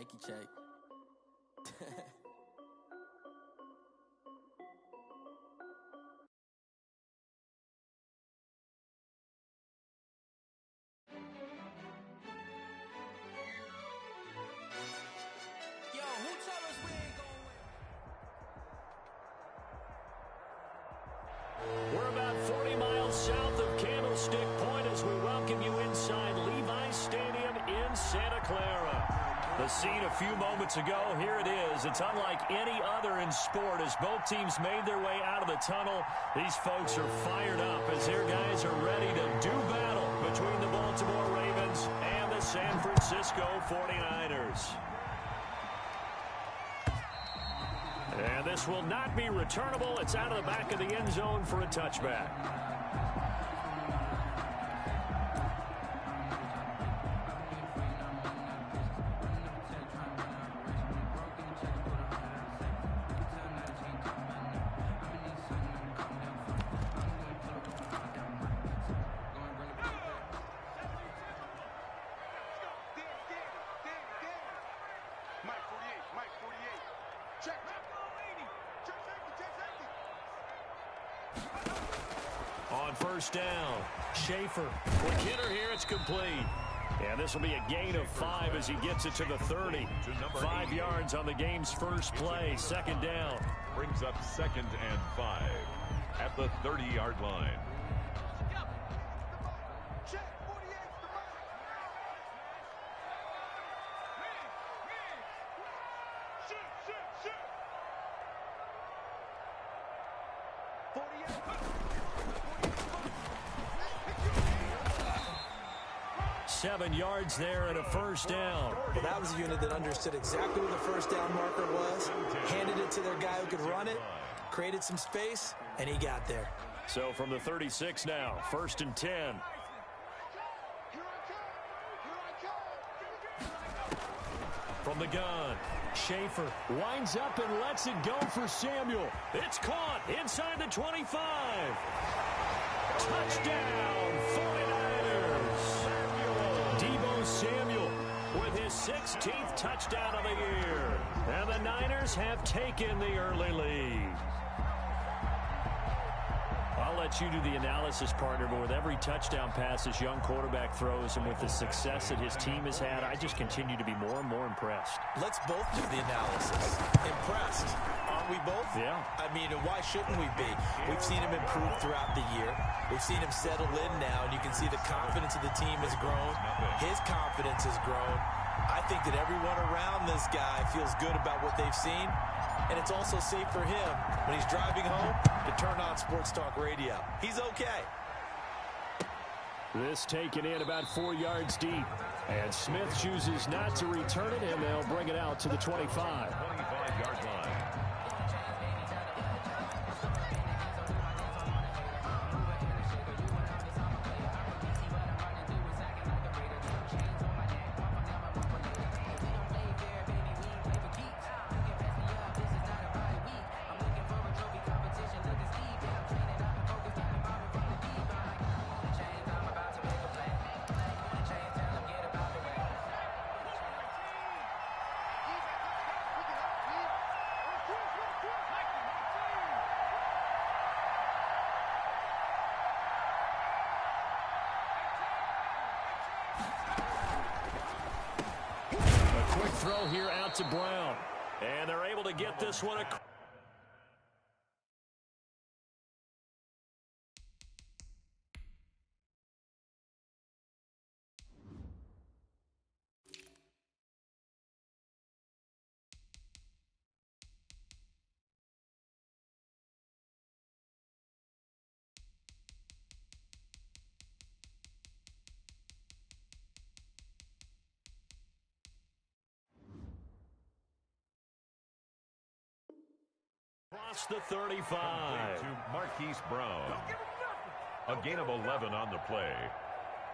Checky check. Yo, who tell us we ain't going win? We're about 40 miles south of Candlestick Point as we welcome you inside Levi's Stadium in Santa Clara. The scene a few moments ago, here it is. It's unlike any other in sport as both teams made their way out of the tunnel. These folks are fired up as their guys are ready to do battle between the Baltimore Ravens and the San Francisco 49ers. And this will not be returnable. It's out of the back of the end zone for a touchback. On first down, Schaefer. Quick hitter here, it's complete. And this will be a gain of 5 as he gets it to the 30. 5 yards on the game's first play, second down. Brings up 2nd and 5 at the 30-yard line. Seven yards there and a first down. Well, that was a unit that understood exactly where the first down marker was, handed it to their guy who could run it, created some space, and he got there. So from the 36 now, 1st and 10. From the gun, Schaefer winds up and lets it go for Samuel. It's caught inside the 25. Touchdown, 49ers. Deebo Samuel with his 16th touchdown of the year. And the Niners have taken the early lead. I'll let you do the analysis, partner, but with every touchdown pass this young quarterback throws and with the success that his team has had, I just continue to be more and more impressed. Let's both do the analysis. Impressed. Aren't we both? Yeah. I mean, why shouldn't we be? We've seen him improve throughout the year. We've seen him settle in now, and you can see the confidence of the team has grown. His confidence has grown. I think that everyone around this guy feels good about what they've seen. And it's also safe for him when he's driving home to turn on Sports Talk Radio. He's okay. This taken in about 4 yards deep. And Smith chooses not to return it, and they'll bring it out to the 25. 25-yard line. Throw here out to Brown. And they're able to get this one across. The 35. To Marquise Brown. A gain of 11 on the play.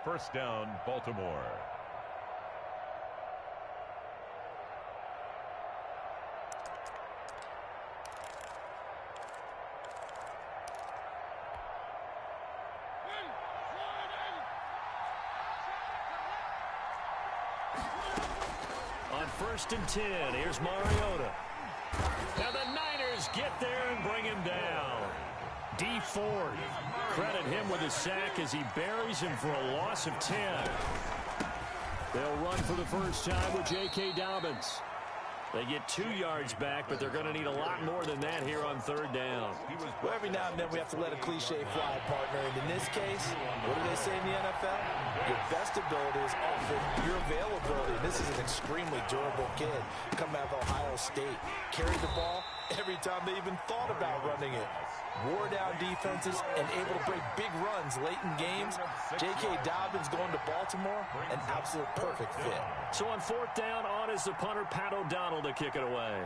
First down, Baltimore. On first and 10. Here's Mariota. And the Niners get there and bring him down. D Ford, credit him with a sack as he buries him for a loss of 10. They'll run for the first time with J.K. Dobbins. They get 2 yards back, but they're going to need a lot more than that here on third down. Well, every now and then we have to let a cliche fly, partner. And in this case, what do they say in the NFL? Your best ability is often your availability. This is an extremely durable kid coming out of Ohio State. Carried the ball every time they even thought about running it. Wore down defenses and able to break big runs late in games. J.K. Dobbins going to Baltimore, an absolute perfect fit. So on fourth down, on is the punter, Pat O'Donnell, to kick it away.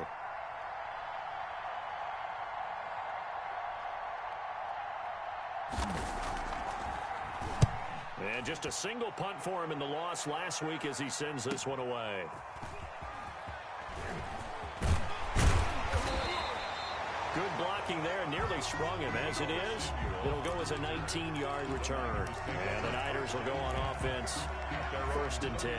And just a single punt for him in the loss last week as he sends this one away. Good blocking there, nearly sprung him. As it is, it'll go as a 19-yard return. And the Niners will go on offense, first and 10.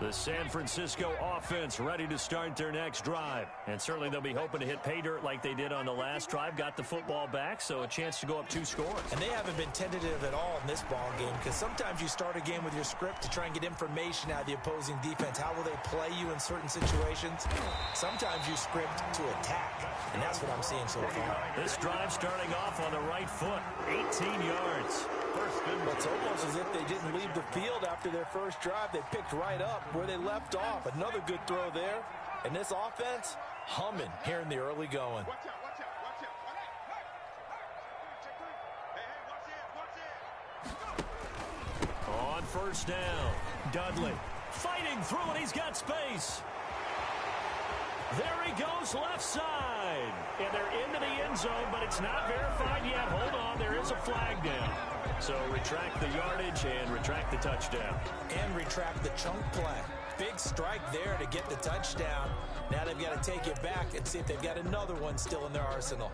The San Francisco offense ready to start their next drive. And certainly they'll be hoping to hit pay dirt like they did on the last drive. Got the football back, so a chance to go up 2 scores. And they haven't been tentative at all in this ball game, because sometimes you start a game with your script to try and get information out of the opposing defense. How will they play you in certain situations? Sometimes you script to attack, and that's what I'm seeing so far. This drive starting off on the right foot, 18 yards. It's almost as if they didn't leave the field after their first drive. They picked right up where they left off. Another good throw there. And this offense, humming here in the early going. On first down, Dudley fighting through, and he's got space. There he goes, left side. And they're into the end zone, but it's not verified yet. Hold on, there is a flag down. So retract the yardage and retract the touchdown. And retract the chunk play. Big strike there to get the touchdown. Now they've got to take it back and see if they've got another one still in their arsenal.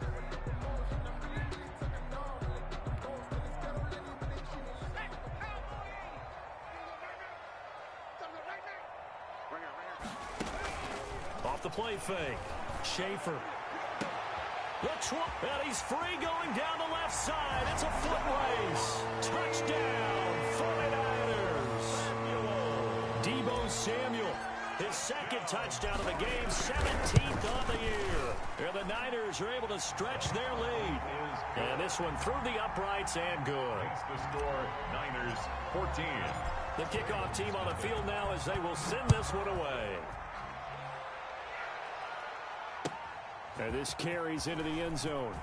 Off the play fake. Schaefer. And he's free going down the left side. It's a foot race. Touchdown, 49ers. Deebo Samuel, his second touchdown of the game, 17th on the year. And the Niners are able to stretch their lead. And this one through the uprights and good. The score, Niners 14. The kickoff team on the field now as they will send this one away. And this carries into the end zone.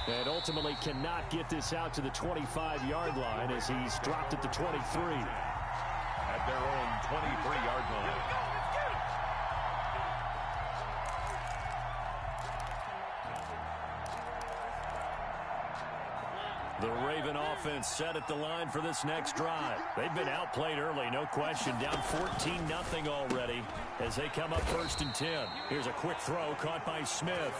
And ultimately cannot get this out to the 25-yard line as he's dropped at the 23. At their own 23-yard line. The Raven offense set at the line for this next drive. They've been outplayed early, no question. Down 14-0 already as they come up first and 10. Here's a quick throw caught by Smith.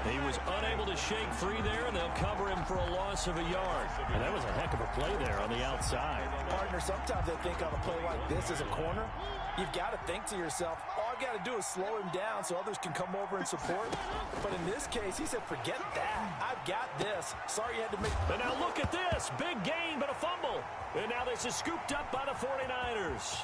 He was unable to shake free there, and they'll cover him for a loss of a yard. And that was a heck of a play there on the outside. Partner, sometimes I think on a play like this as a corner, you've got to think to yourself, all I got to do is slow him down so others can come over and support. But in this case, he said, forget that. I've got this. Sorry you had to make... And now look at this. Big gain, but a fumble. And now this is scooped up by the 49ers.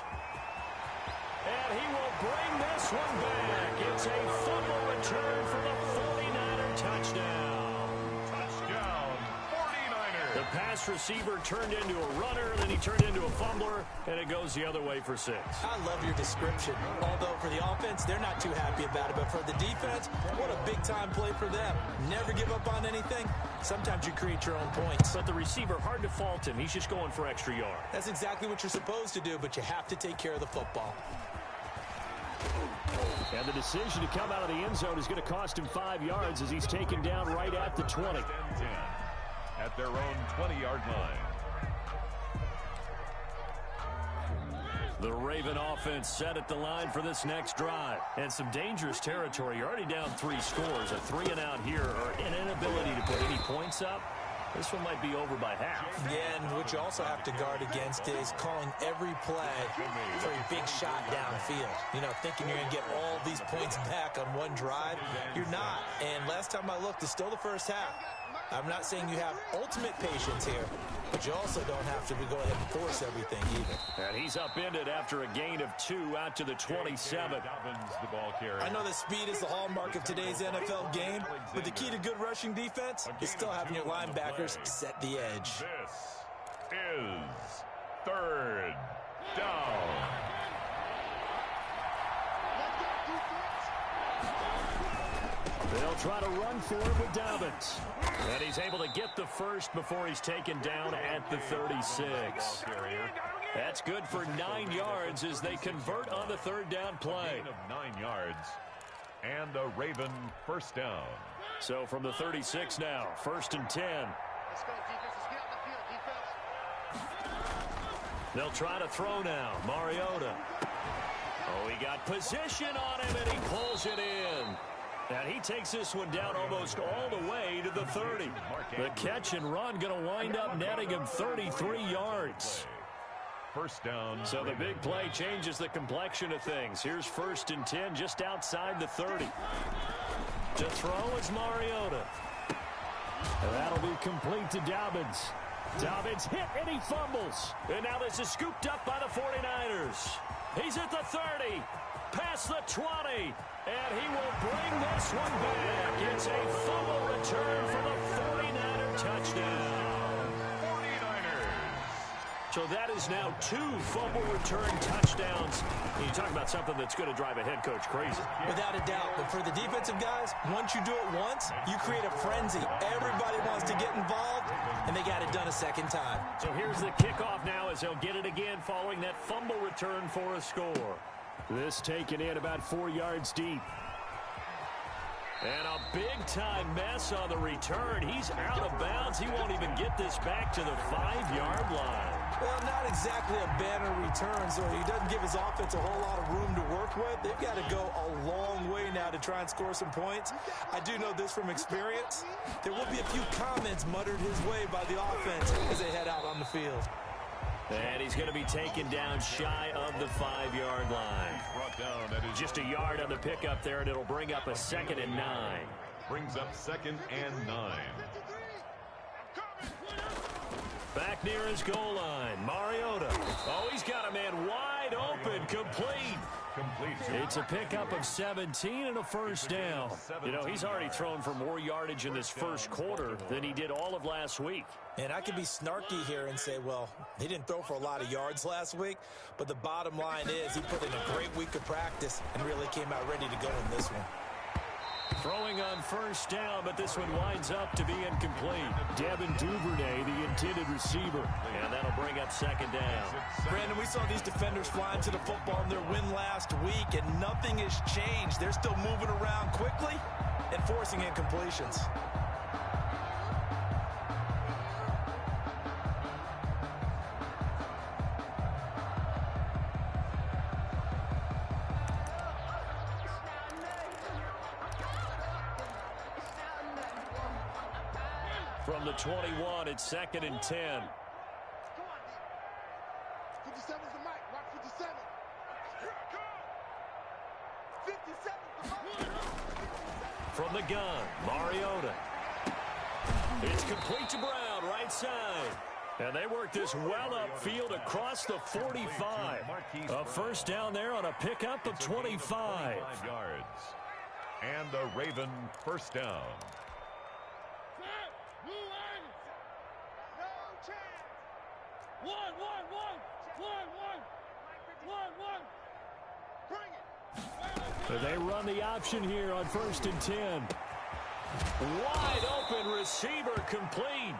And he will bring this one back. It's a fumble return for the 49er touchdown. Touchdown, 49ers. The pass receiver turned into a runner, then he turned into a fumbler, and it goes the other way for 6. I love your description. Although for the offense, they're not too happy about it. But for the defense, what a big-time play for them. Never give up on anything. Sometimes you create your own points. But the receiver, hard to fault him. He's just going for extra yards. That's exactly what you're supposed to do, but you have to take care of the football. And the decision to come out of the end zone is going to cost him 5 yards as he's taken down right at the 20. At their own 20-yard line. The Raven offense set at the line for this next drive. And some dangerous territory. You're already down 3 scores. A 3-and-out here or an inability to put any points up. This one might be over by half. Yeah, and what you also have to guard against is calling every play for a big shot downfield. You know, thinking you're going to get all these points back on one drive. You're not. And last time I looked, it's still the first half. I'm not saying you have ultimate patience here, but you also don't have to go ahead and force everything either. And he's upended after a gain of 2 out to the 27. I know that speed is the hallmark of today's NFL game, but the key to good rushing defense is still having your linebackers set the edge. This is 3rd down. They'll try to run for it with Dobbins. And he's able to get the first before he's taken down at the 36. That's good for 9 yards as they convert on the 3rd down play. Of 9 yards and a Raven first down. So from the 36 now, 1st and 10. Let's go, defense. Let's get on the field, defense. They'll try to throw now. Mariota. Oh, he got position on him, and he pulls it in. And he takes this one down almost all the way to the 30. The catch and run going to wind up netting him 33 yards. First down. So the big play changes the complexion of things. Here's 1st and 10 just outside the 30. To throw is Mariota. And that'll be complete to Dobbins. Dobbins hit and he fumbles. And now this is scooped up by the 49ers. He's at the 30. Past the 20. And he will bring this one back. It's a fumble return for the 49er touchdown. 49ers. So that is now 2 fumble return touchdowns. You talk about something that's going to drive a head coach crazy. Without a doubt. But for the defensive guys, once you do it once, you create a frenzy. Everybody wants to get involved, and they got it done a second time. So here's the kickoff now as they'll get it again following that fumble return for a score. This taken in about 4 yards deep. And a big-time mess on the return. He's out of bounds. He won't even get this back to the 5-yard line. Well, not exactly a banner return, so he doesn't give his offense a whole lot of room to work with. They've got to go a long way now to try and score some points. I do know this from experience. There will be a few comments muttered his way by the offense as they head out on the field. And he's going to be taken down shy of the 5-yard line. Just a yard on the pickup there, and it'll bring up a 2nd and 9. Brings up 2nd and 9. Back near his goal line, Mariota. Oh, he's got a man wide open, complete. It's a pickup of 17 and a first down. You know, he's already thrown for more yardage in this first quarter than he did all of last week. And I could be snarky here and say, well, he didn't throw for a lot of yards last week, but the bottom line is he put in a great week of practice and really came out ready to go in this one. Throwing on first down, but this one winds up to be incomplete. Devin Duvernay, the intended receiver. And that'll bring up 2nd down. Brandon, we saw these defenders flying to the football in their win last week, and nothing has changed. They're still moving around quickly and forcing incompletions. From the 21, it's 2nd and 10. Come on, D. 57's the mic. Rock 57. Here it comes. 57's the mic. From the gun, Mariota. It's complete to Brown, right side. And they work this well upfield across the 45. A first down there on a pickup of 25 yards. And a Raven first down. They run the option here on 1st and 10. Wide open receiver complete.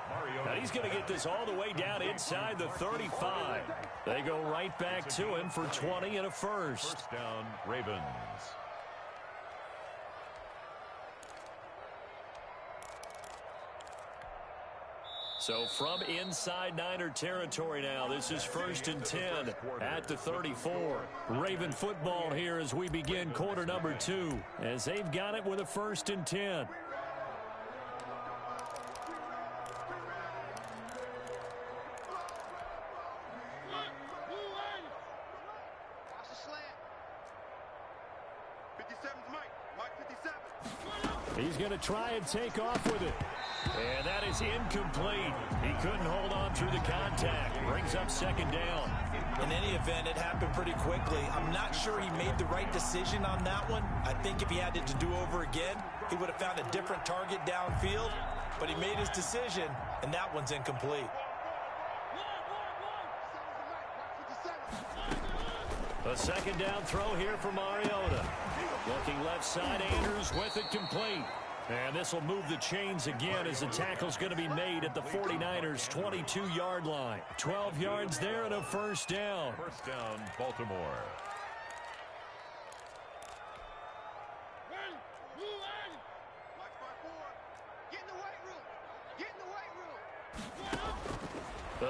And he's going to get this all the way down inside the 35. They go right back to him for 20 and a first. First down, Ravens. So from inside Niner territory now, this is 1st and 10 at the 34. Raven football here as we begin quarter number 2, as they've got it with a 1st and 10. He's going to try and take off with it. And that is incomplete. He couldn't hold on through the contact. Brings up second down. In any event, it happened pretty quickly. I'm not sure he made the right decision on that one. I think if he had it to do over again, he would have found a different target downfield. But he made his decision, and that one's incomplete. A second down throw here for Mariota. Looking left side, Andrews with it complete. And this will move the chains again as the tackle's going to be made at the 49ers' 22-yard line. 12 yards there and a first down. First down, Baltimore.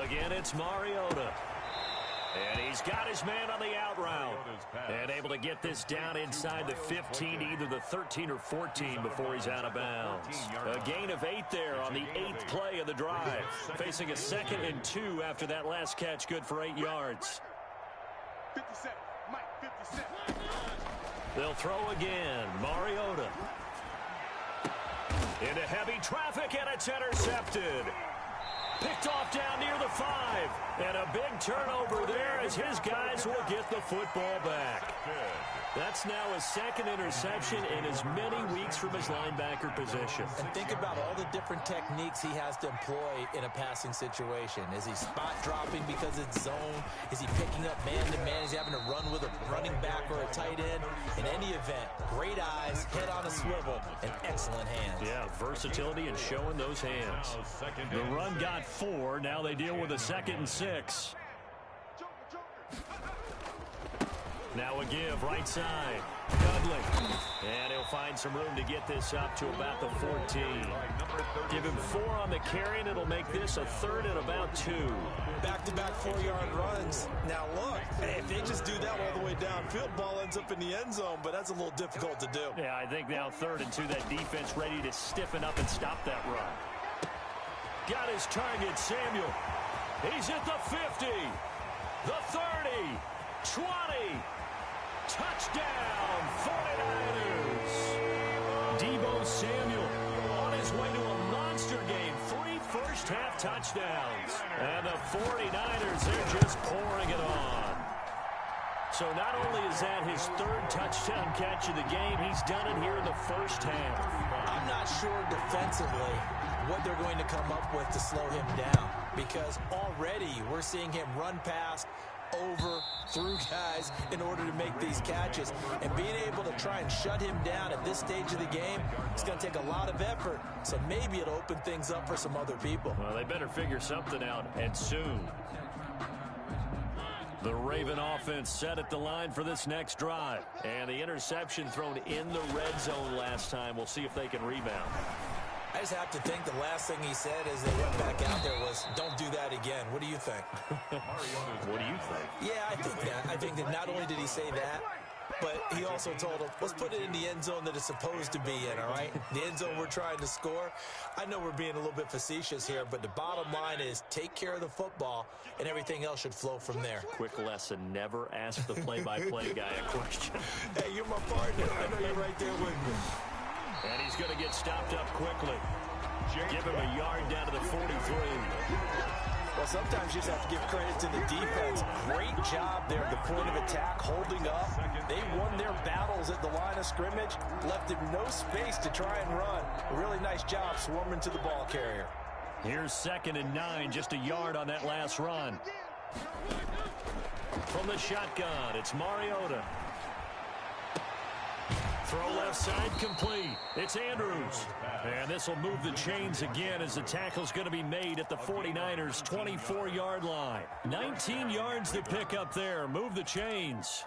Again, it's Mariota. And he's got his man on the out route. And able to get this down inside the 15, either the 13 or 14 before he's out of bounds. A gain of 8 there on the 8th play of the drive. Facing a 2nd and 2 after that last catch, good for 8 yards. 57, Mike, 57. They'll throw again. Mariota. Into heavy traffic, and it's intercepted. Picked off down near the 5. And a big turnover there as his guys will get the football back. That's now a 2nd interception in as many weeks from his linebacker position. And think about all the different techniques he has to employ in a passing situation. Is he spot dropping because it's zone? Is he picking up man-to-man? Is he having to run with a running back or a tight end? In any event, great eyes, head on a swivel, and excellent hands. Yeah, versatility and showing those hands. The run got 4. Now they deal with a 2nd and 6. Now a give, right side. Dudley. And he'll find some room to get this up to about the 14. Give him 4 on the carry, and it'll make this a 3rd and about 2. Back-to-back 4-yard runs. Now look, if they just do that all the way downfield, ball ends up in the end zone, but that's a little difficult to do. Yeah, I think now 3rd and 2, that defense ready to stiffen up and stop that run. Got his target, Samuel. He's at the 50, the 30, 20. Touchdown, 49ers. Deebo Samuel on his way to a monster game. 3 first-half touchdowns. And the 49ers, they're just pouring it on. So not only is that his 3rd touchdown catch of the game, he's done it here in the first half. I'm not sure defensively what they're going to come up with to slow him down, because already we're seeing him run past, over, through guys in order to make these catches. And being able to try and shut him down at this stage of the game, it's going to take a lot of effort. So maybe it'll open things up for some other people. Well, they better figure something out, and soon. The Raven offense set at the line for this next drive. And the interception thrown in the red zone last time. We'll see if they can rebound. I just have to think the last thing he said as they went back out there was, don't do that again. What do you think? What do you think? Yeah, I think that. I think that not only did he say that, but he also told him, let's put it in the end zone that it's supposed to be in, all right? The end zone we're trying to score. I know we're being a little bit facetious here, but the bottom line is take care of the football, and everything else should flow from there. Quick lesson, never ask the play-by-play guy a question. Hey, you're my partner. I know you're right there with me. And he's going to get stopped up quickly. Give him a yard down to the 43. Well, sometimes you just have to give credit to the defense. Great job there at the point of attack, holding up. They won their battles at the line of scrimmage, left him no space to try and run. A really nice job swarming to the ball carrier. Here's 2nd and 9, just a yard on that last run. From the shotgun, it's Mariota. Throw left side complete. It's Andrews. And this will move the chains again as the tackle's going to be made at the 49ers' 24-yard line. 19 yards to pick up there. Move the chains.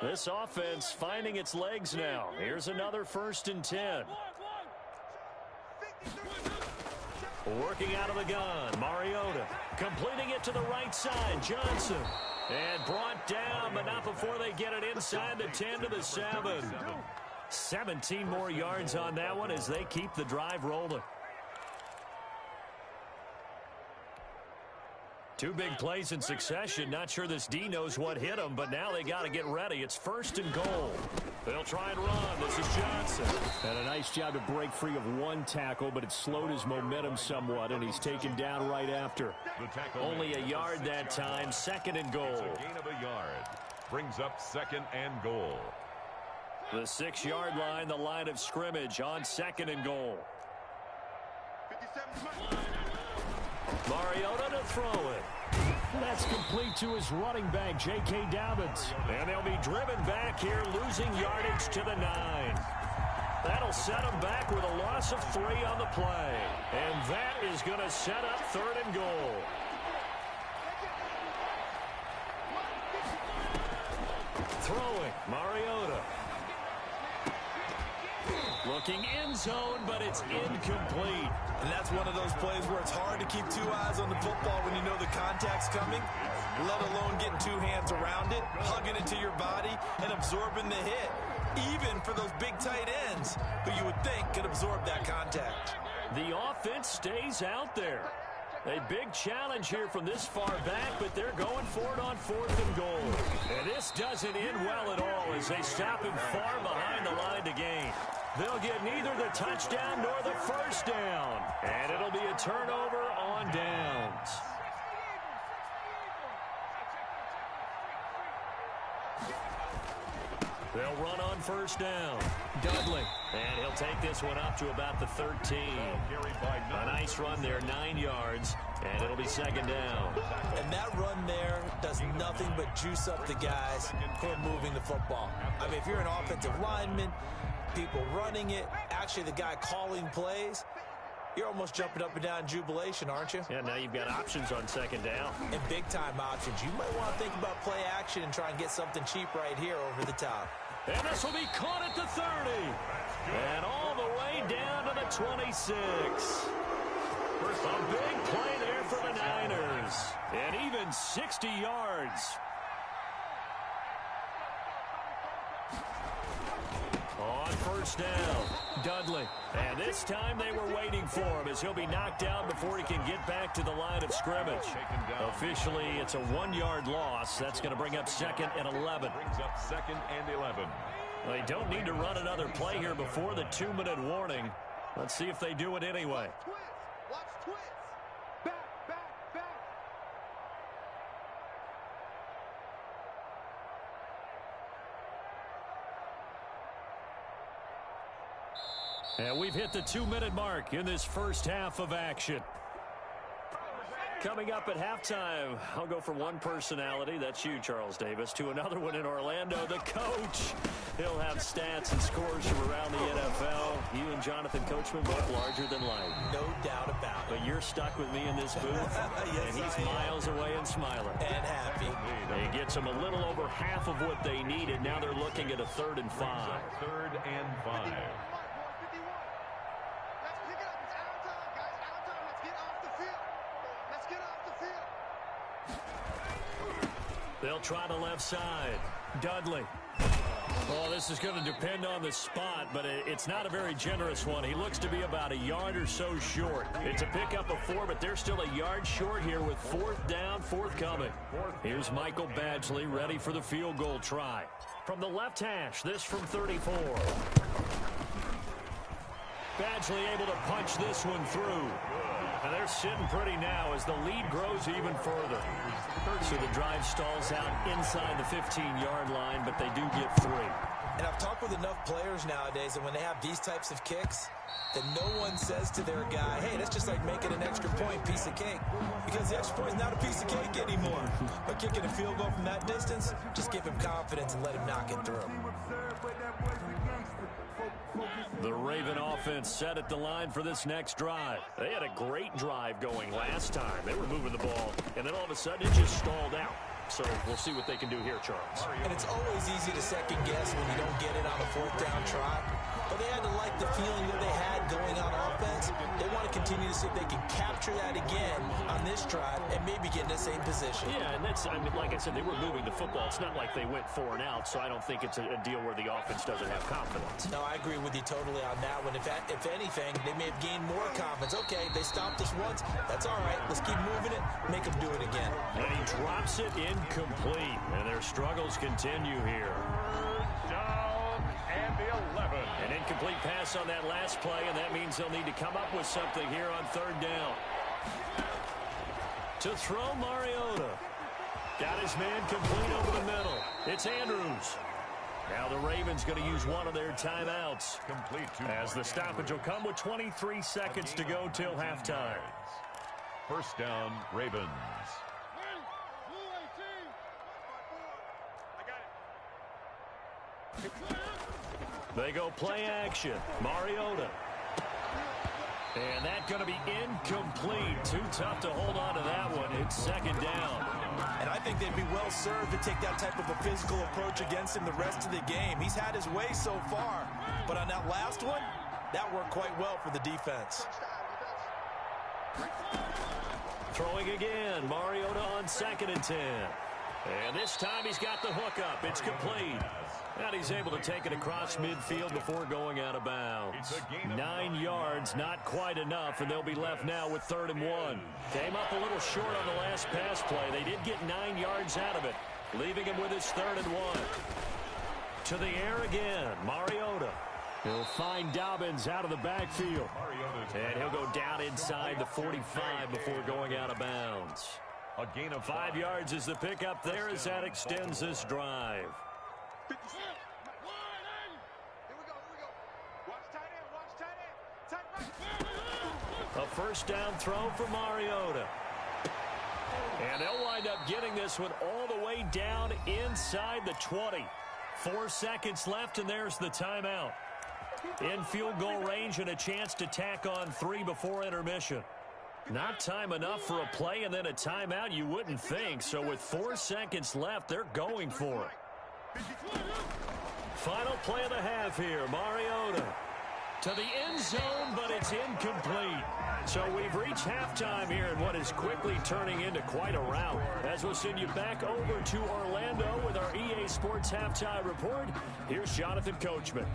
This offense finding its legs now. Here's another 1st and 10. Working out of the gun, Mariota. Completing it to the right side, Johnson. And brought down, but not before they get it inside the 10 to the 7. 17 more yards on that one as they keep the drive rolling. Two big plays in succession. Not sure this D knows what hit him, but now they got to get ready. It's 1st and goal. They'll try and run. This is Johnson. And a nice job to break free of one tackle, but it slowed his momentum somewhat, and he's taken down right after. Only a yard that time. 2nd and goal. It's a gain of a yard. Brings up 2nd and goal. The 6-yard line, the line of scrimmage on 2nd and goal. Mariota to throw it. That's complete to his running back, J.K. Dobbins. And they'll be driven back here, losing yardage to the 9. That'll set them back with a loss of 3 on the play. And that is going to set up 3rd and goal. Throwing, Mariota. Looking end zone, but it's incomplete. And that's one of those plays where it's hard to keep 2 eyes on the football when you know the contact's coming, let alone getting 2 hands around it, hugging it to your body, and absorbing the hit, even for those big tight ends who you would think could absorb that contact. The offense stays out there. A big challenge here from this far back, but they're going for it on 4th and goal. And this doesn't end well at all as they stop him far behind the line to gain. They'll get neither the touchdown nor the 1st down. And it'll be a turnover on downs. They'll run on 1st down. Dudley. And he'll take this one up to about the 13. A nice run there, 9 yards. And it'll be 2nd down. And that run there does nothing but juice up the guys who are moving the football. I mean, if you're an offensive lineman, people running it, actually the guy calling plays, you're almost jumping up and down in jubilation, aren't you? Yeah, now you've got options on 2nd down. And big-time options. You might want to think about play action and try and get something cheap right here over the top. And this will be caught at the 30. And all the way down to the 26. A big play there for the Niners. And even 60 yards. On 1st down, Dudley. And this time they were waiting for him as he'll be knocked down before he can get back to the line of scrimmage. Officially, it's a 1-yard loss. That's going to bring up 2nd and 11. Brings up 2nd and 11. They don't need to run another play here before the 2-minute warning. Let's see if they do it anyway. Watch twits. Back, back, back. And we've hit the 2-minute mark in this first half of action. Coming up at halftime, I'll go from one personality, that's you, Charles Davis, to another one in Orlando, the coach. He'll have stats and scores from around the NFL. You and Jonathan Coachman both larger than life. No doubt about it. But you're stuck with me in this booth, Yes, and he's miles away and smiling. And happy. It gets them a little over half of what they needed. Now they're looking at a 3rd and 5. 3rd and 5. Let's pick it up. It's out of time, guys. Out of time. Let's get off the field. Let's get off the field. They'll try the left side. Dudley. Oh, this is going to depend on the spot, but it's not a very generous one. He looks to be about a yard or so short. It's a pickup of 4, but they're still a yard short here with 4th down, forthcoming. Here's Michael Badgley ready for the field goal try. From the left hash, this from 34. Badgley able to punch this one through. And they're sitting pretty now as the lead grows even further. So the drive stalls out inside the 15-yard line, but they do get 3. And I've talked with enough players nowadays that when they have these types of kicks, that no one says to their guy, hey, that's just like making an extra point, piece of cake. Because the extra point is not a piece of cake anymore. But kicking a field goal from that distance, just give him confidence and let him knock it through. The Raven offense set at the line for this next drive. They had a great drive going last time. They were moving the ball, and then all of a sudden it just stalled out. So we'll see what they can do here, Charles. And it's always easy to second guess when you don't get it on a 4th down try. but they had to like the feeling that they had going on offense. They want to continue to see if they can capture that again on this drive and maybe get in the same position. Yeah, and that's, I mean, like I said, they were moving the football. It's not like they went 4 and out, so I don't think it's a deal where the offense doesn't have confidence. No, I agree with you totally on that one. If anything, they may have gained more confidence. Okay, they stopped us once. That's all right. Let's keep moving it, make them do it again. And he drops it incomplete, and their struggles continue here. Down and the 11. An incomplete pass on that last play, and that means they'll need to come up with something here on 3rd down. To throw, Mariota. Got his man complete over the middle. It's Andrews. Now the Ravens going to use one of their timeouts. Complete to as the stoppage will come with 23 seconds to go till halftime. 1st down, Ravens. They go play action. Mariota. And that's going to be incomplete. Too tough to hold on to that one. It's 2nd down. And I think they'd be well served to take that type of a physical approach against him the rest of the game. He's had his way so far. But on that last one, that worked quite well for the defense. Throwing again. Mariota on 2nd and 10. And this time he's got the hook up. It's complete. And he's able to take it across midfield before going out of bounds. 9 yards, not quite enough, and they'll be left now with 3rd and 1. Came up a little short on the last pass play. They did get 9 yards out of it, leaving him with his 3rd and 1. To the air again, Mariota. He'll find Dobbins out of the backfield. And he'll go down inside the 45 before going out of bounds. A gain of 5 yards is the pickup there as that extends this drive. Here we go. Watch tight end. A 1st down throw for Mariota. And they'll wind up getting this one all the way down inside the 20. 4 seconds left, and there's the timeout. In field goal range and a chance to tack on 3 before intermission. Not time enough for a play and then a timeout, you wouldn't think. So with 4 seconds left, they're going for it. Final play of the half here. Mariota to the end zone, but it's incomplete. So we've reached halftime here in what is quickly turning into quite a rout. As we'll send you back over to Orlando with our EA Sports Halftime Report, here's Jonathan Coachman.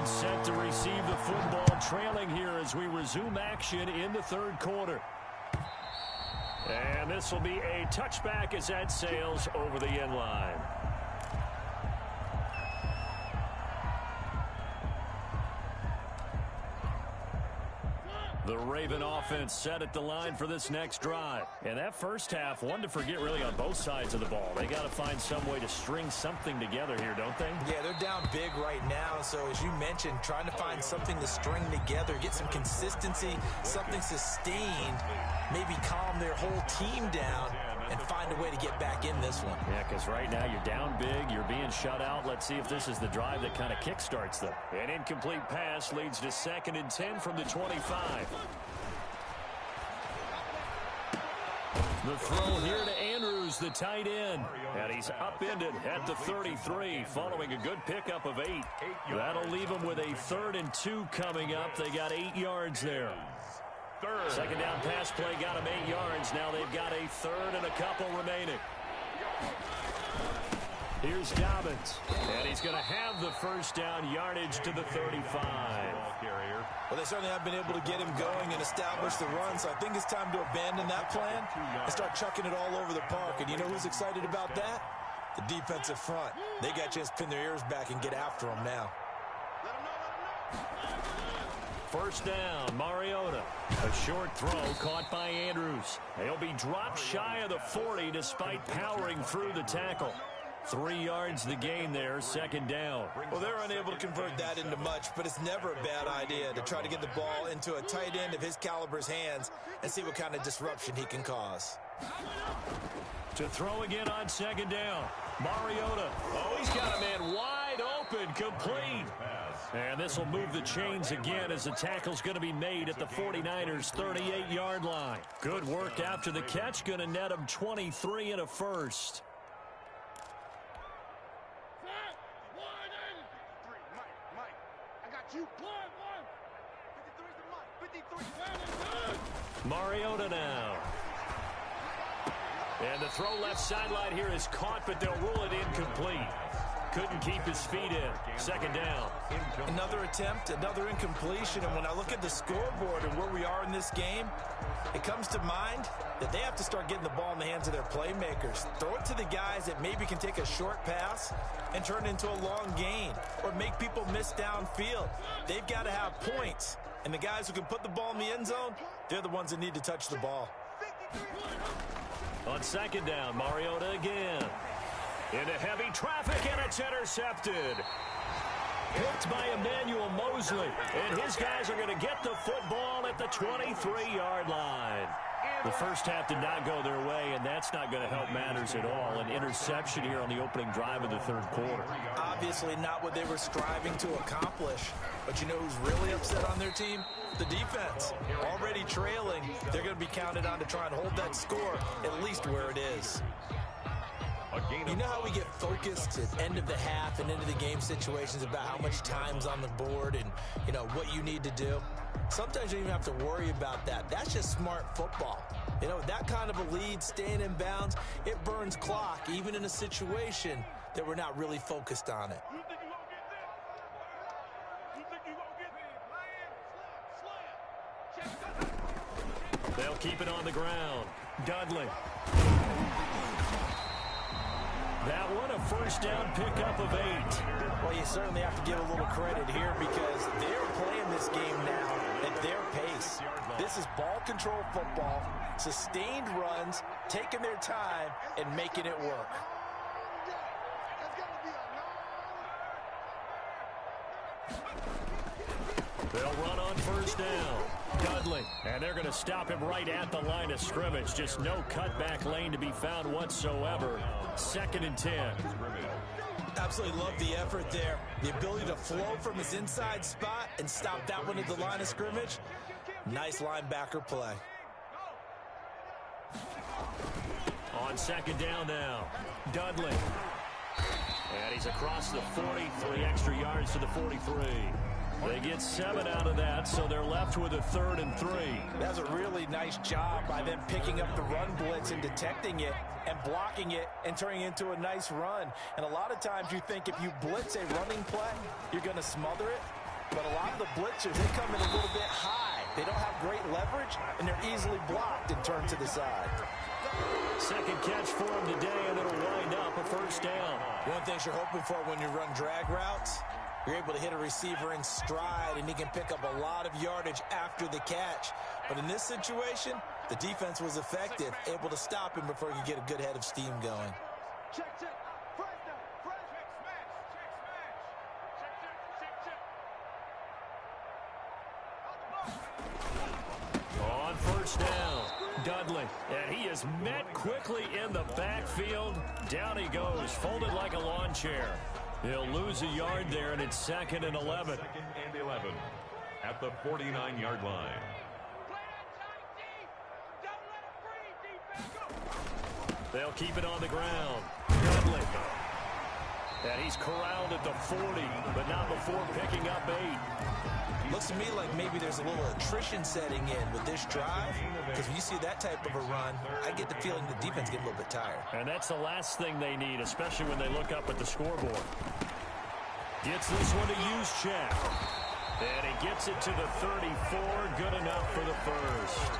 Set to receive the football, trailing here as we resume action in the 3rd quarter. And this will be a touchback as that sails over the end line. The Raven offense set at the line for this next drive. And that first half, one to forget really on both sides of the ball. They got to find some way to string something together here, don't they? Yeah, they're down big right now. So as you mentioned, trying to find something to string together, get some consistency, something sustained, maybe calm their whole team down and find a way to get back in this one. Yeah, because right now you're down big, you're being shut out. Let's see if this is the drive that kind of kickstarts them. An incomplete pass leads to 2nd and 10 from the 25. The throw here to Andrews, the tight end. And he's upended at the 33 following a good pickup of 8. That'll leave him with a 3rd and 2 coming up. They got 8 yards there. 2nd down pass play got him 8 yards. Now they've got a 3rd and a couple remaining. Here's Dobbins. And he's going to have the 1st down, yardage to the 35. Well, they certainly have been able to get him going and establish the run, so I think it's time to abandon that plan and start chucking it all over the park. And you know who's excited about that? The defensive front. They got a chance to pin their ears back and get after him now. 1st down, Mariota. A short throw caught by Andrews. He'll be dropped shy of the 40 despite powering through the tackle. 3 yards the gain there, 2nd down. Well, they're unable to convert that into much, but it's never a bad idea to try to get the ball into a tight end of his caliber's hands and see what kind of disruption he can cause. To throw again on 2nd down. Mariota. Oh, he's got a man wide open, complete. And this will move the chains again as the tackle's going to be made at the 49ers' 38-yard line. Good work after the catch. Going to net him 23 and a first. Mariota now. And the throw left sideline here is caught, but they'll rule it incomplete. Couldn't keep his feet in. Second down. Another attempt, another incompletion. And when I look at the scoreboard and where we are in this game, it comes to mind that they have to start getting the ball in the hands of their playmakers. Throw it to the guys that maybe can take a short pass and turn it into a long gain or make people miss downfield. They've got to have points. And the guys who can put the ball in the end zone, they're the ones that need to touch the ball. On second down, Mariota again. Into heavy traffic, and it's intercepted. Picked by Emmanuel Mosley. And his guys are going to get the football at the 23-yard line. The first half did not go their way, and that's not going to help matters at all. An interception here on the opening drive of the third quarter. Obviously not what they were striving to accomplish. But you know who's really upset on their team? The defense. Already trailing, they're going to be counted on to try and hold that score at least where it is. You know how we get focused at end of the half and into the game situations about how much time's on the board and, you know, what you need to do? Sometimes you don't even have to worry about that. That's just smart football. You know, that kind of a lead, staying in bounds, it burns clock, even in a situation that we're not really focused on it. They'll keep it on the ground. Dudley. That one, a first down pickup of 8. Well, you certainly have to give a little credit here because they're playing this game now at their pace. This is ball control football, sustained runs, taking their time, and making it work. They'll run on first down. Dudley. And they're going to stop him right at the line of scrimmage. Just no cutback lane to be found whatsoever. 2nd and 10. Absolutely love the effort there. The ability to flow from his inside spot and stop that one at the line of scrimmage. Nice linebacker play. On second down now. Dudley. And he's across the 40. 3 extra yards to the 43. They get 7 out of that, so they're left with a 3rd and 3. That's a really nice job by them picking up the run blitz and detecting it and blocking it and turning it into a nice run. And a lot of times you think if you blitz a running play, you're going to smother it. But a lot of the blitzers, they come in a little bit high. They don't have great leverage, and they're easily blocked and turned to the side. Second catch for him today, and it'll wind up a first down. One of the things you're hoping for when you run drag routes, you're able to hit a receiver in stride, and he can pick up a lot of yardage after the catch. But in this situation, the defense was effective, able to stop him before he could get a good head of steam going. On first down, Dudley. And he is met quickly in the backfield. Down he goes, folded like a lawn chair. He'll lose a yard there, and it's 2nd and 11. 2nd and 11 at the 49-yard line. They'll keep it on the ground. Dudley. And he's corralled at the 40, but not before picking up 8. Looks to me like maybe there's a little attrition setting in with this drive, because when you see that type of a run, I get the feeling the defense gets a little bit tired. And that's the last thing they need, especially when they look up at the scoreboard. Gets this one to Juszczyk. And he gets it to the 34. Good enough for the first.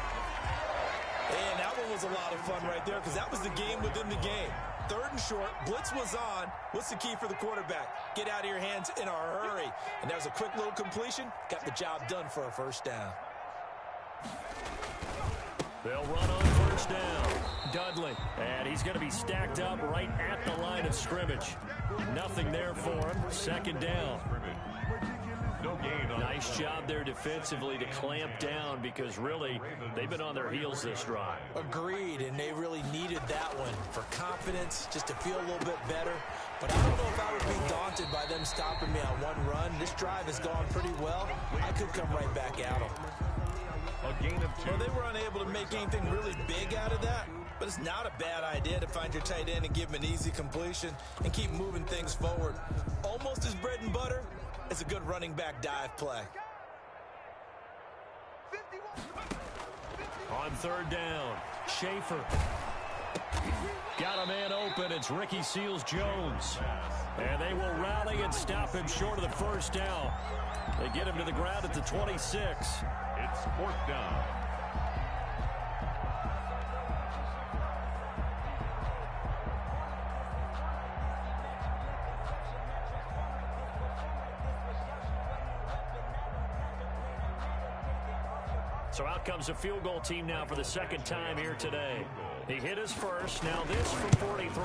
And that one was a lot of fun right there because that was the game within the game. 3rd and short, blitz was on. What's the key for the quarterback? Get out of your hands in a hurry. And that was a quick little completion. Got the job done for a first down. They'll run on first down. Dudley. And he's going to be stacked up right at the line of scrimmage. Nothing there for him. 2nd down. No gain on Nice job there defensively to clamp down because really they've been on their heels this drive. Agreed, and they really needed that one for confidence, just to feel a little bit better. But I don't know if I would be daunted by them stopping me on one run. This drive has gone pretty well. I could come right back at them. A gain of 2. Well, they were unable to make anything really big out of that, but it's not a bad idea to find your tight end and give him an easy completion and keep moving things forward. Almost as bread and butter as a good running back dive play. On third down, Schaefer. Got a man open. It's Ricky Seals-Jones. And they will rally and stop him short of the first down. They get him to the ground at the 26. It's 4th down. So out comes a field goal team now for the second time here today. He hit his first. Now this from 43.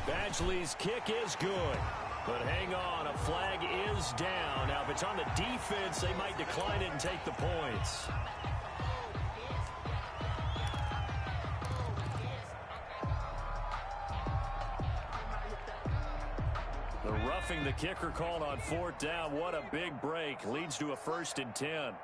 Badgley's kick is good. But hang on, a flag is down. Now, if it's on the defense, they might decline it and take the points. The roughing the kicker called on 4th down. What a big break. Leads to a 1st and 10.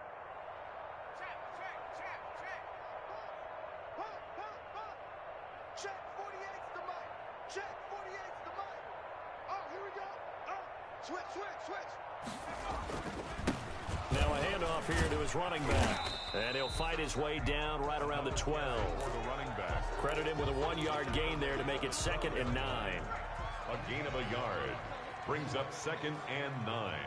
Now a handoff here to his running back. And he'll fight his way down right around the 12. For the running back. Credit him with a 1-yard gain there to make it 2nd and 9. A gain of a yard. Brings up 2nd and 9.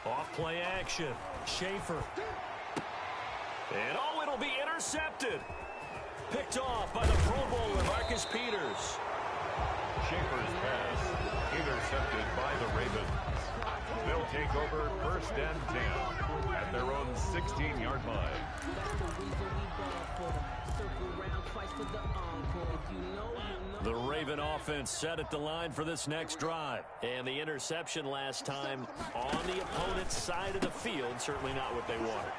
Off play action. Schaefer. And oh, it'll be intercepted. Picked off by the Pro Bowler, Marcus Peters. Schaefer's pass intercepted by the Ravens. They'll take over 1st and 10 at their own 16-yard line. The Raven offense set at the line for this next drive. And the interception last time on the opponent's side of the field, certainly not what they wanted.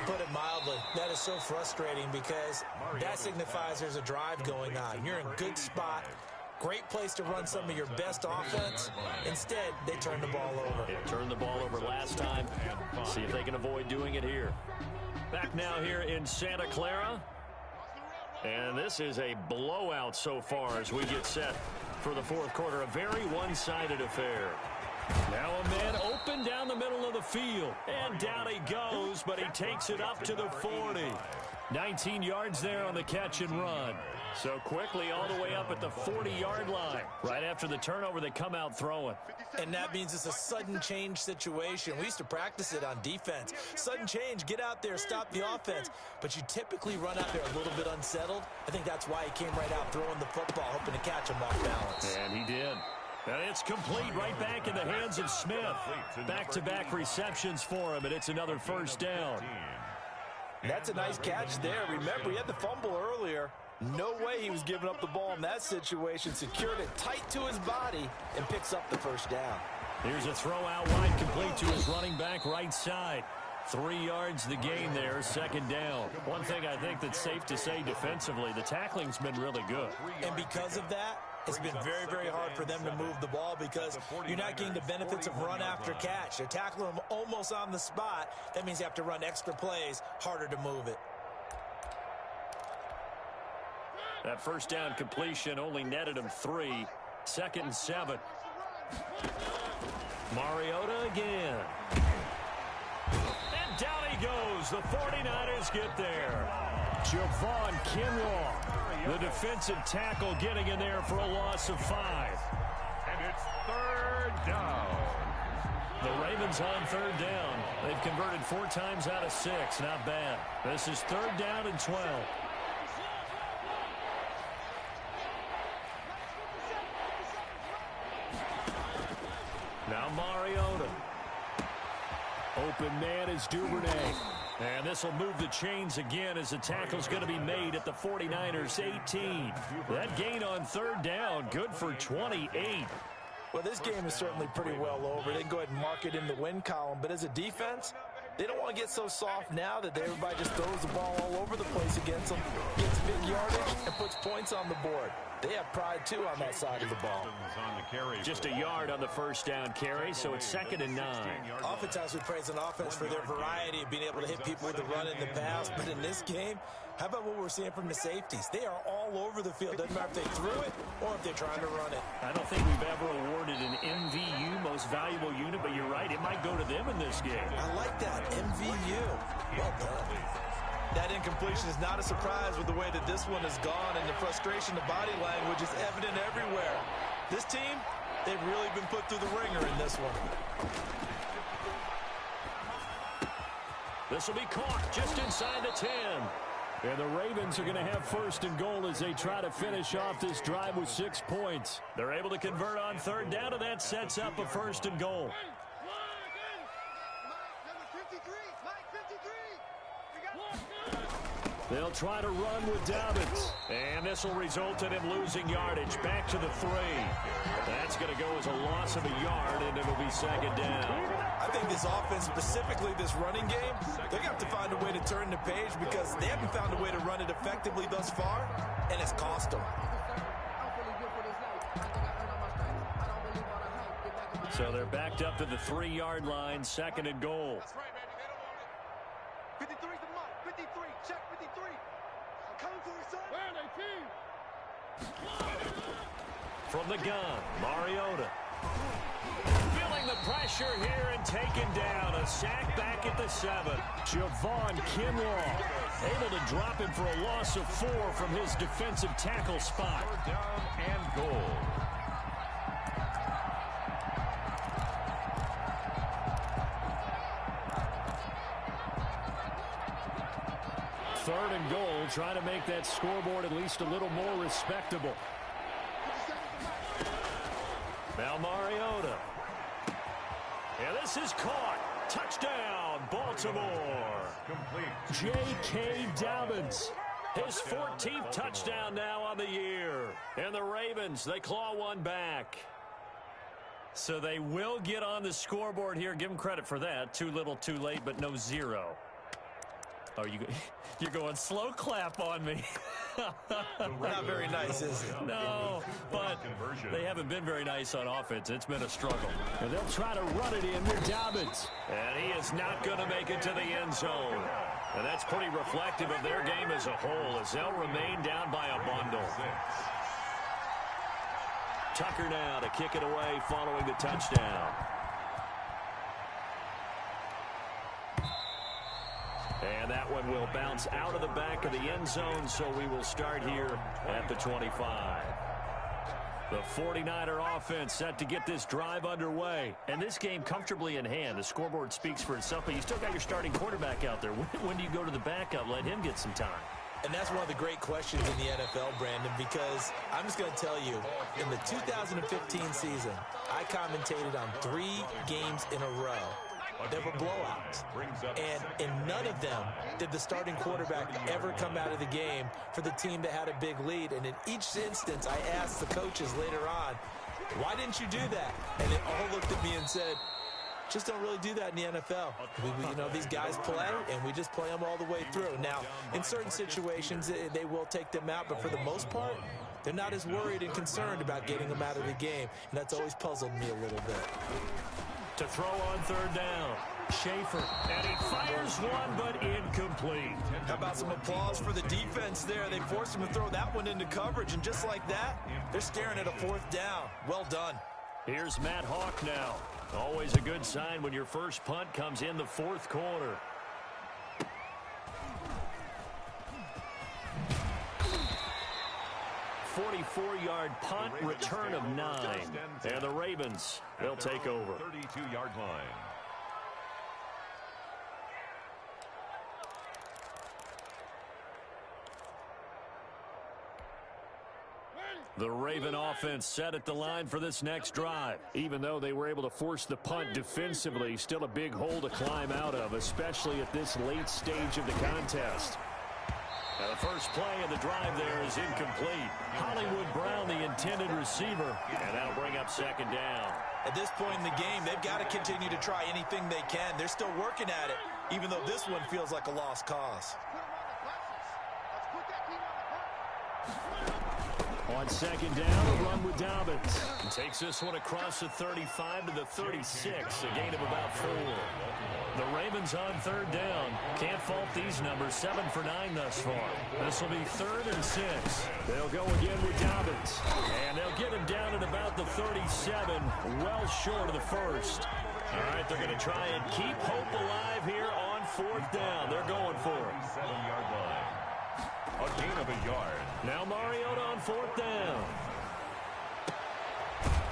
Put it mildly, that is so frustrating because that signifies there's a drive going on. You're in a good spot. Great place to run some of your best offense. Instead, they turn the ball over. Yeah, turned the ball over last time. See if they can avoid doing it here. Back now here in Santa Clara. And this is a blowout so far as we get set for the 4th quarter. A very one-sided affair. Now a man open down the middle of the field. And down he goes, but he takes it up to the 40. 19 yards there on the catch and run. So quickly all the way up at the 40-yard line. Right after the turnover, they come out throwing. And that means it's a sudden change situation. We used to practice it on defense. Sudden change, get out there, stop the offense. But you typically run out there a little bit unsettled. I think that's why he came right out throwing the football, hoping to catch him off balance. And he did. And it's complete right back in the hands of Smith. Back-to-back receptions for him, and it's another 1st down. That's a nice catch there. Remember, he had the fumble earlier. No way he was giving up the ball in that situation. Secured it tight to his body and picks up the 1st down. Here's a throw out wide, complete to his running back right side. 3 yards the gain there, 2nd down. One thing I think that's safe to say defensively, the tackling's been really good. And because of that, it's been very, very hard for them to move the ball because you're not getting the benefits of run after catch. They're tackling them almost on the spot. That means you have to run extra plays, harder to move it. That 1st down completion only netted him 3. 2nd and 7. Mariota again. And down he goes. The 49ers get there. Javon Kinlaw, the defensive tackle, getting in there for a loss of 5. And it's 3rd down. The Ravens on 3rd down. They've converted 4 times out of 6. Not bad. This is 3rd down and 12. Now Mariota. Open man is Duvernay. And this will move the chains again as the tackle's going to be made at the 49ers 18. That gain on 3rd down, good for 28. Well, this game is certainly pretty well over. They can go ahead and mark it in the win column. But as a defense, they don't want to get so soft now that everybody just throws the ball all over the place against them, gets big yardage, and puts points on the board. They have pride, too, on that side of the ball. Just a yard on the first down carry, so it's 2nd and 9. Oftentimes we praise an offense for their variety of being able to hit people with the run in the pass. But in this game, how about what we're seeing from the safeties? They are all over the field. Doesn't matter if they threw it or if they're trying to run it. I don't think we've ever awarded an MVU, most valuable unit, but you're right, it might go to them in this game. I like that, MVU. Well done. That incompletion is not a surprise with the way that this one has gone, and the frustration, the body language is evident everywhere. This team, they've really been put through the ringer in this one. This will be caught just inside the 10. And the Ravens are going to have 1st and goal as they try to finish off this drive with 6 points. They're able to convert on 3rd down, and that sets up a 1st and goal. They'll try to run with Dobbins. And this will result in him losing yardage back to the 3. That's going to go as a loss of a yard, and it'll be 2nd down. I think this offense, specifically this running game, they're going to have to find a way to turn the page because they haven't found a way to run it effectively thus far, and it's cost them. So they're backed up to the 3-yard line, 2nd and goal. That's right, baby. They don't want it. 53's the mark. 53. Check 53. Come to it, son. Where are they, team? From the gun, Mariota. Feeling the pressure here and taken down. A sack back at the 7. Javon Kinlaw able to drop him for a loss of 4 from his defensive tackle spot. 3rd down and goal. Third and goal, trying to make that scoreboard at least a little more respectable. Now Mariota. And this is caught. Touchdown, Baltimore. Complete. J.K. Dobbins. His 14th touchdown now on the year. And the Ravens, they claw one back. So they will get on the scoreboard here. Give them credit for that. Too little, too late, but no 0. Oh, you're going slow clap on me. Not very nice, is it? No, but they haven't been very nice on offense. It's been a struggle. And they'll try to run it in with Dobbins. And he is not going to make it to the end zone. And that's pretty reflective of their game as a whole, as they'll remain down by a bundle. Tucker now to kick it away following the touchdown. And that one will bounce out of the back of the end zone, so we will start here at the 25. The 49er offense set to get this drive underway. And this game comfortably in hand. The scoreboard speaks for itself, but you still got your starting quarterback out there. When do you go to the backup? Let him get some time. And that's one of the great questions in the NFL, Brandon, because I'm just going to tell you, in the 2015 season, I commentated on 3 games in a row. There were blowouts, and in none of them did the starting quarterback ever come out of the game for the team that had a big lead. And in each instance, I asked the coaches later on, why didn't you do that? And they all looked at me and said, just don't really do that in the NFL. You know, these guys play, and we just play them all the way through. Now, in certain situations, they will take them out, but for the most part, they're not as worried and concerned about getting them out of the game, and that's always puzzled me a little bit. To throw on 3rd down, Schaefer, and he fires one, but incomplete. How about some applause for the defense there? They forced him to throw that one into coverage, and just like that, they're staring at a 4th down. Well done. Here's Matt Hawk now. Always a good sign when your first punt comes in the 4th quarter. A 44-yard punt, return of 9. And the Ravens, they'll take over. 32-yard line. The Raven offense set at the line for this next drive. Even though they were able to force the punt defensively, still a big hole to climb out of, especially at this late stage of the contest. The first play of the drive there is incomplete. Hollywood Brown, the intended receiver, and that'll bring up second down. At this point in the game, they've got to continue to try anything they can. They're still working at it, even though this one feels like a lost cause. On second down, a run with Dobbins. Takes this one across the 35 to the 36, a gain of about 4. The Ravens on third down. Can't fault these numbers, 7 for 9 thus far. This will be 3rd and 6. They'll go again with Dobbins. And they'll get him down at about the 37, well short of the first. All right, they're going to try and keep hope alive here on 4th down. They're going for it. 7-yard line. A gain of a yard. Now Mariota on 4th down.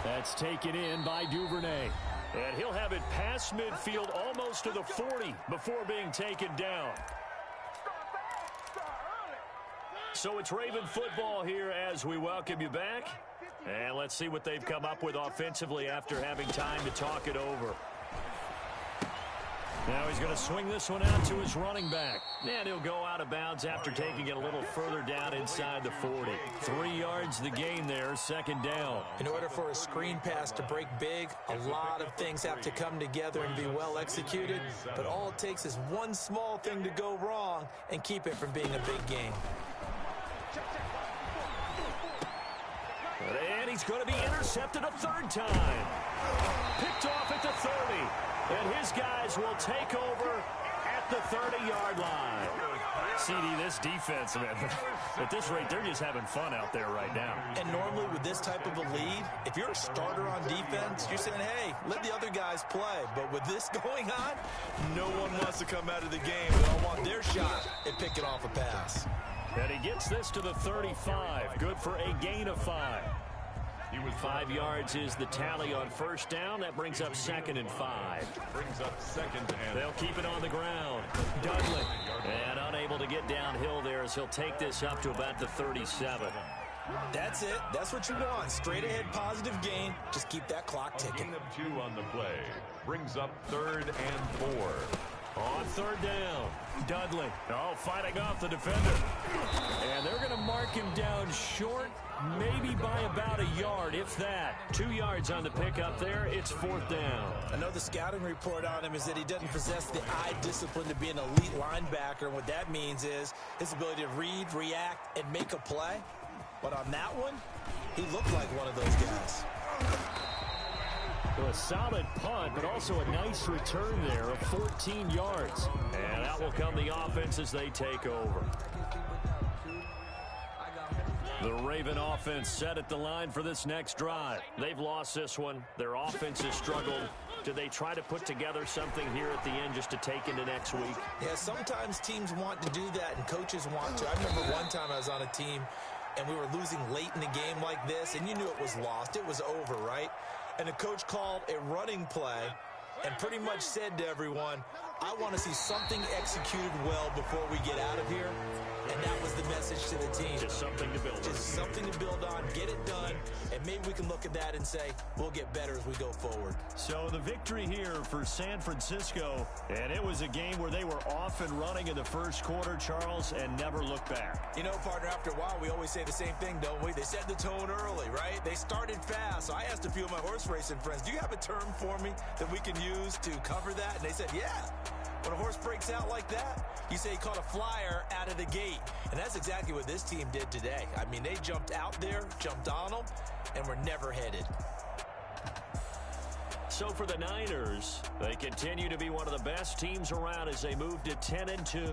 That's taken in by Duvernay. And he'll have it past midfield almost to the 40 before being taken down. So it's Raven football here as we welcome you back. And let's see what they've come up with offensively after having time to talk it over. Now he's going to swing this one out to his running back. And he'll go out of bounds after taking it a little further down inside the 40. 3 yards the gain there, second down. In order for a screen pass to break big, a lot of things have to come together and be well executed. But all it takes is one small thing to go wrong and keep it from being a big game. And he's going to be intercepted a 3rd time. Picked off at the 30. And his guys will take over at the 30-yard line. CD, this defense, man, at this rate, they're just having fun out there right now. And normally with this type of a lead, if you're a starter on defense, you're saying, hey, let the other guys play. But with this going on, no one wants to come out of the game. They all want their shot at picking off a pass. And he gets this to the 35. Good for a gain of 5. 5 yards is the tally on 1st down. That brings up 2nd and 5. Brings up 2nd and... They'll keep it on the ground. Dudley. And unable to get downhill there as he'll take this up to about the 37. That's it. That's what you want. Straight ahead positive gain. Just keep that clock ticking. Gain of 2 on the play. Brings up 3rd and 4. On 3rd down, Dudley. Oh, fighting off the defender. And they're going to mark him down short, maybe by about a yard, if that. 2 yards on the pickup there. It's 4th down. I know the scouting report on him is that he doesn't possess the eye discipline to be an elite linebacker. And what that means is his ability to read, react, and make a play. But on that one, he looked like one of those guys. So a solid punt, but also a nice return there of 14 yards. And out will come the offense as they take over. The Raven offense set at the line for this next drive. They've lost this one. Their offense has struggled. Do they try to put together something here at the end just to take into next week? Yeah, sometimes teams want to do that and coaches want to. I remember one time I was on a team and we were losing late in the game like this, and you knew it was lost. It was over, right? And the coach called a running play and pretty much said to everyone, I want to see something executed well before we get out of here. And that was the message to the team. Just something to build on. Just something to build on, get it done, and maybe we can look at that and say, we'll get better as we go forward. So the victory here for San Francisco, and it was a game where they were off and running in the first quarter, Charles, and never looked back. You know, partner, after a while, we always say the same thing, don't we? They set the tone early, right? They started fast. So I asked a few of my horse racing friends, do you have a term for me that we can use to cover that? And they said, yeah. When a horse breaks out like that, you say he caught a flyer out of the gate. And that's exactly what this team did today. I mean, they jumped out there, jumped on them, and were never headed. So for the Niners, they continue to be one of the best teams around as they move to 10-2.